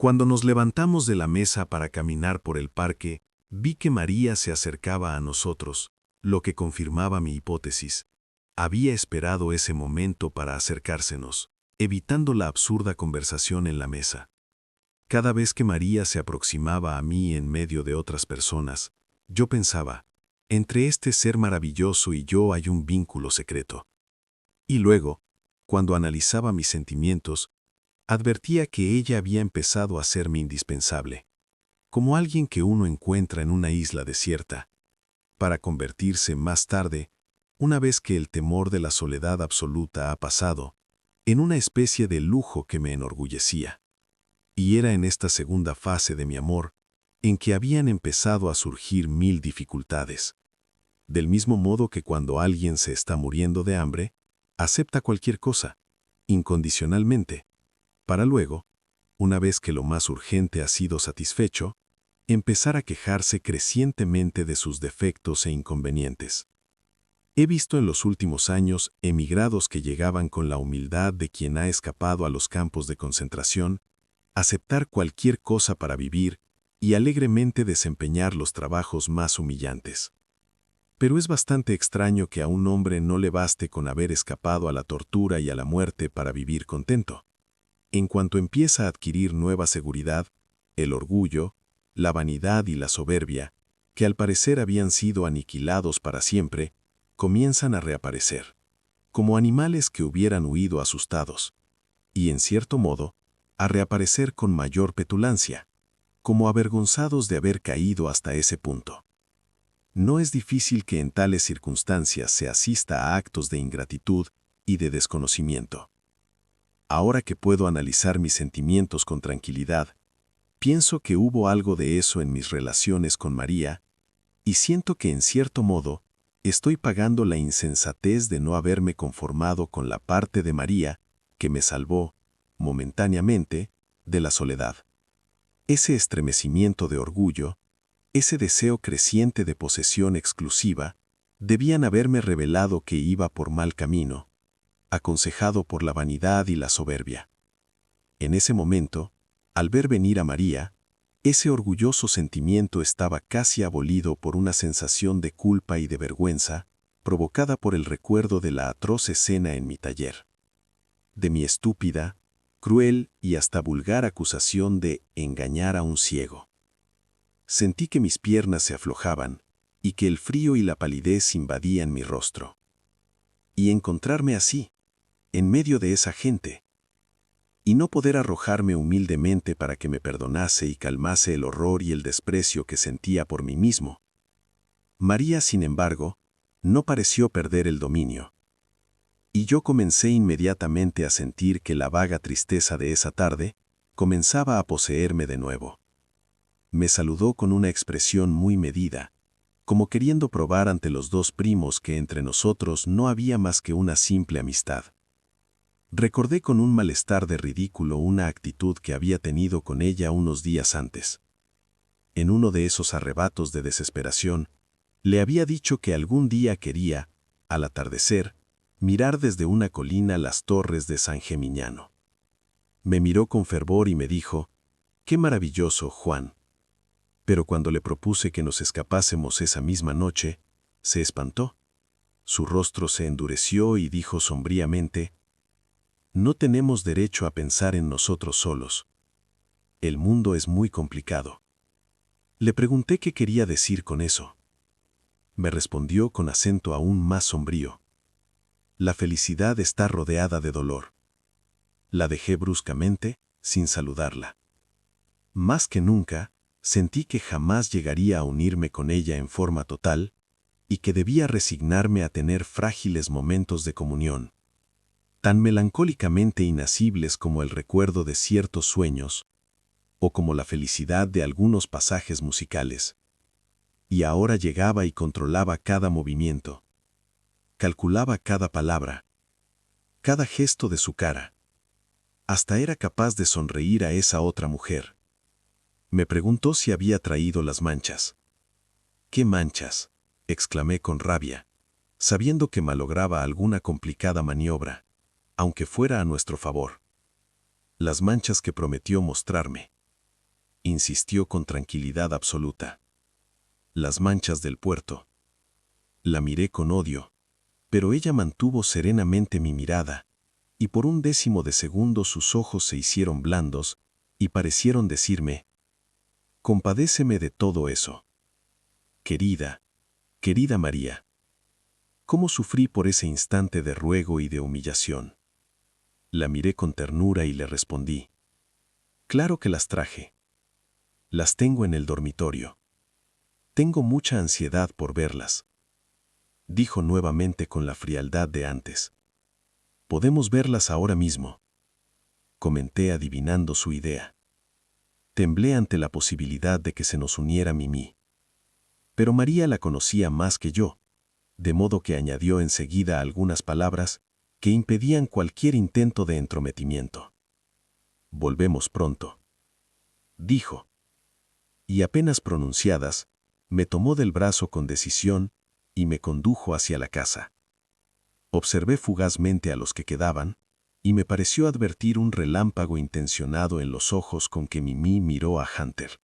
Cuando nos levantamos de la mesa para caminar por el parque, vi que María se acercaba a nosotros, lo que confirmaba mi hipótesis. Había esperado ese momento para acercársenos, evitando la absurda conversación en la mesa. Cada vez que María se aproximaba a mí en medio de otras personas, yo pensaba, entre este ser maravilloso y yo hay un vínculo secreto. Y luego, cuando analizaba mis sentimientos, advertía que ella había empezado a serme indispensable, como alguien que uno encuentra en una isla desierta, para convertirse más tarde, una vez que el temor de la soledad absoluta ha pasado, en una especie de lujo que me enorgullecía. Y era en esta segunda fase de mi amor en que habían empezado a surgir 1000 dificultades. Del mismo modo que cuando alguien se está muriendo de hambre, acepta cualquier cosa, incondicionalmente, para luego, una vez que lo más urgente ha sido satisfecho, empezar a quejarse crecientemente de sus defectos e inconvenientes. He visto en los últimos años emigrados que llegaban con la humildad de quien ha escapado a los campos de concentración, aceptar cualquier cosa para vivir y alegremente desempeñar los trabajos más humillantes. Pero es bastante extraño que a un hombre no le baste con haber escapado a la tortura y a la muerte para vivir contento. En cuanto empieza a adquirir nueva seguridad, el orgullo, la vanidad y la soberbia, que al parecer habían sido aniquilados para siempre, comienzan a reaparecer, como animales que hubieran huido asustados, y en cierto modo, a reaparecer con mayor petulancia, como avergonzados de haber caído hasta ese punto. No es difícil que en tales circunstancias se asista a actos de ingratitud y de desconocimiento. Ahora que puedo analizar mis sentimientos con tranquilidad, pienso que hubo algo de eso en mis relaciones con María, y siento que en cierto modo estoy pagando la insensatez de no haberme conformado con la parte de María que me salvó, momentáneamente, de la soledad. Ese estremecimiento de orgullo, ese deseo creciente de posesión exclusiva, debían haberme revelado que iba por mal camino, aconsejado por la vanidad y la soberbia. En ese momento, al ver venir a María, ese orgulloso sentimiento estaba casi abolido por una sensación de culpa y de vergüenza, provocada por el recuerdo de la atroz escena en mi taller. De mi estúpida, cruel y hasta vulgar acusación de engañar a un ciego. Sentí que mis piernas se aflojaban y que el frío y la palidez invadían mi rostro. Y encontrarme así, en medio de esa gente, y no poder arrojarme humildemente para que me perdonase y calmase el horror y el desprecio que sentía por mí mismo. María, sin embargo, no pareció perder el dominio. Y yo comencé inmediatamente a sentir que la vaga tristeza de esa tarde comenzaba a poseerme de nuevo. Me saludó con una expresión muy medida, como queriendo probar ante los dos primos que entre nosotros no había más que una simple amistad. Recordé con un malestar de ridículo una actitud que había tenido con ella unos días antes. En uno de esos arrebatos de desesperación, le había dicho que algún día quería, al atardecer, mirar desde una colina las torres de San Gemignano. Me miró con fervor y me dijo, «¡Qué maravilloso, Juan!». Pero cuando le propuse que nos escapásemos esa misma noche, se espantó. Su rostro se endureció y dijo sombríamente, «No tenemos derecho a pensar en nosotros solos. El mundo es muy complicado». Le pregunté qué quería decir con eso. Me respondió con acento aún más sombrío. «La felicidad está rodeada de dolor». La dejé bruscamente, sin saludarla. Más que nunca, sentí que jamás llegaría a unirme con ella en forma total y que debía resignarme a tener frágiles momentos de comunión, tan melancólicamente inacibles como el recuerdo de ciertos sueños o como la felicidad de algunos pasajes musicales. Y ahora llegaba y controlaba cada movimiento, calculaba cada palabra, cada gesto de su cara. Hasta era capaz de sonreír a esa otra mujer. Me preguntó si había traído las manchas. «¿Qué manchas?», exclamé con rabia, sabiendo que malograba alguna complicada maniobra, aunque fuera a nuestro favor. «Las manchas que prometió mostrarme». insistió con tranquilidad absoluta. Las manchas del puerto. La miré con odio, pero ella mantuvo serenamente mi mirada, y por un décimo de segundo sus ojos se hicieron blandos y parecieron decirme: «Compadéceme de todo eso. Querida, querida María». ¿Cómo sufrí por ese instante de ruego y de humillación? La miré con ternura y le respondí: «Claro que las traje. Las tengo en el dormitorio. Tengo mucha ansiedad por verlas», dijo nuevamente con la frialdad de antes. «Podemos verlas ahora mismo», comenté adivinando su idea. Temblé ante la posibilidad de que se nos uniera Mimi. Pero María la conocía más que yo, de modo que añadió enseguida algunas palabras que impedían cualquier intento de entrometimiento. «Volvemos pronto», dijo. Y apenas pronunciadas, me tomó del brazo con decisión y me condujo hacia la casa. Observé fugazmente a los que quedaban, y me pareció advertir un relámpago intencionado en los ojos con que Mimi miró a Hunter.